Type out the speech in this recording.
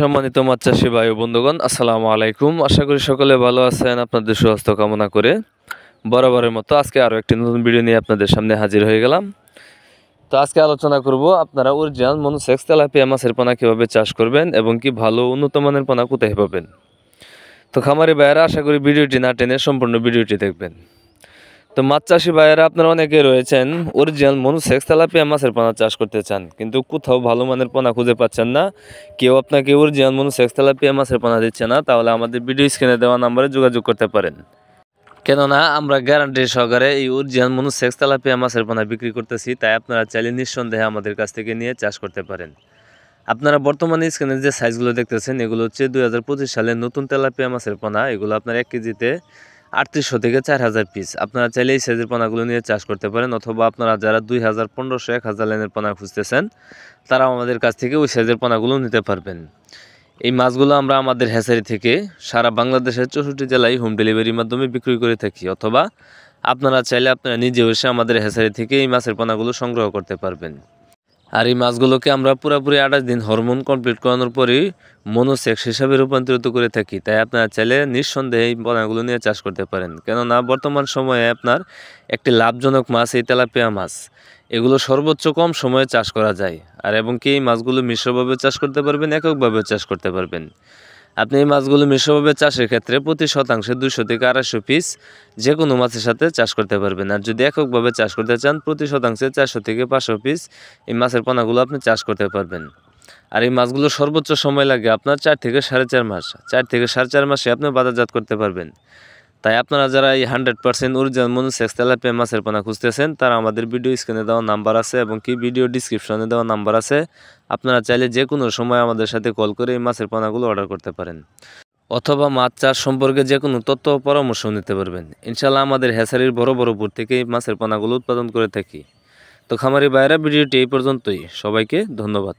সম্মানিত মাছ চাষী ভাই ও বন্ধুগণ, আসসালামু আলাইকুম। আশা করি সকলে ভালো আছেন। আপনাদের সুস্বাস্থ্য কামনা করে বরাবরের মতো আজকে আরও একটি নতুন ভিডিও নিয়ে আপনাদের সামনে হাজির হয়ে গেলাম। তো আজকে আলোচনা করব আপনারা অরিজিনাল মনোসেক্স তেলাপিয়া মাছের পোনা কীভাবে চাষ করবেন এবং কি ভালো উন্নত মানের পোনা কোথায় পাবেন। তো খামারি ভাইয়েরা, আশা করি ভিডিওটি না টেনে সম্পূর্ণ ভিডিওটি দেখবেন। তো মাছ চাষি ভাইয়েরা, আপনারা অনেকে রয়েছেন অরিজিনাল মনোসেক্স তেলাপিয়া মাছের পোনা চাষ করতে চান, কিন্তু কোথাও ভালো মানের পোনা খুঁজে পাচ্ছেন না। কেউ আপনাকে অরিজিনাল মনোসেক্স তেলাপিয়া মাছের পোনা দিচ্ছে না, তাহলে আমাদের ভিডিও স্ক্রিনে দেওয়া নাম্বারে যোগাযোগ করতে পারেন। কেননা আমরা গ্যারান্টি সহকারে এই অরিজিনাল মনোসেক্স তেলাপিয়া মাছের পোনা বিক্রি করতেছি, তাই আপনারা চাইলে নিঃসন্দেহে আমাদের কাছ থেকে নিয়ে চাষ করতে পারেন। আপনারা বর্তমানে স্ক্রিনে যে সাইজগুলো দেখতেছেন, এগুলো হচ্ছে 2025 সালের নতুন তেলাপিয়া মাছের পোনা। এগুলো আপনার 1 কেজিতে 3800 থেকে 4000 পিস। আপনারা চাইলে এই সাইজের পোনাগুলো নিয়ে চাষ করতে পারেন, অথবা আপনারা যারা 2000, 1500, 1000 লাইনের পোনা খুঁজতেছেন, তারাও আমাদের কাছ থেকে ওই সাইজের পোনাগুলো নিতে পারবেন। এই মাছগুলো আমরা আমাদের হ্যাচারি থেকে সারা বাংলাদেশের 64 জেলায় হোম ডেলিভারির মাধ্যমে বিক্রি করে থাকি, অথবা আপনারা চাইলে আপনারা নিজে এসে আমাদের হ্যাচারি থেকে এই মাছের পোনাগুলো সংগ্রহ করতে পারবেন। আর এই মাছগুলোকে আমরা পুরোপুরি 28 দিন হরমোন কমপ্লিট করানোর পরেই মনোসেক্স হিসাবে রূপান্তরিত করে থাকি, তাই আপনারা চাইলে নিঃসন্দেহে এই পোনাগুলো নিয়ে চাষ করতে পারেন। কেননা বর্তমান সময়ে আপনার একটি লাভজনক মাছ এই তেলাপিয়া মাছ। এগুলো সর্বোচ্চ কম সময়ে চাষ করা যায়, আর এবং কি এই মাছগুলো মিশ্রভাবে চাষ করতে পারবেন, এককভাবে চাষ করতে পারবেন। আপনি এই মাছগুলো মিশ্রভাবে চাষের ক্ষেত্রে প্রতি শতাংশে 200 থেকে 250 পিস যে কোনো মাছের সাথে চাষ করতে পারবেন। আর যদি এককভাবে চাষ করতে চান, প্রতি শতাংশে 400 থেকে 500 পিস এই মাছের পোনাগুলো আপনি চাষ করতে পারবেন। আর এই মাছগুলো সর্বোচ্চ সময় লাগে আপনার 4 থেকে 4.5 মাস। 4 থেকে 4.5 মাসে আপনি বাজারজাত করতে পারবেন। তাই আপনারা যারা এই 100% অরিজিনাল মনোসেক্স তেলাপিয়া মাছের পোনা খুঁজতেছেন, তারা আমাদের ভিডিও স্ক্রিনে দেওয়া নাম্বার আছে এবং কি ভিডিও ডিসক্রিপশনে দেওয়া নাম্বার আছে। আপনারা চাইলে যে কোনো সময় আমাদের সাথে কল করে এই মাছের পোনাগুলো অর্ডার করতে পারেন, অথবা মাছ চাষ সম্পর্কে যে কোনো তথ্য ও পরামর্শ নিতে পারবেন। ইনশাল্লাহ আমাদের হ্যাচারির বড় বড় পুর থেকে এই মাছের পোনাগুলো উৎপাদন করে থাকি। তো খামারি ভাইয়েরা, ভিডিওটি এই পর্যন্তই। সবাইকে ধন্যবাদ।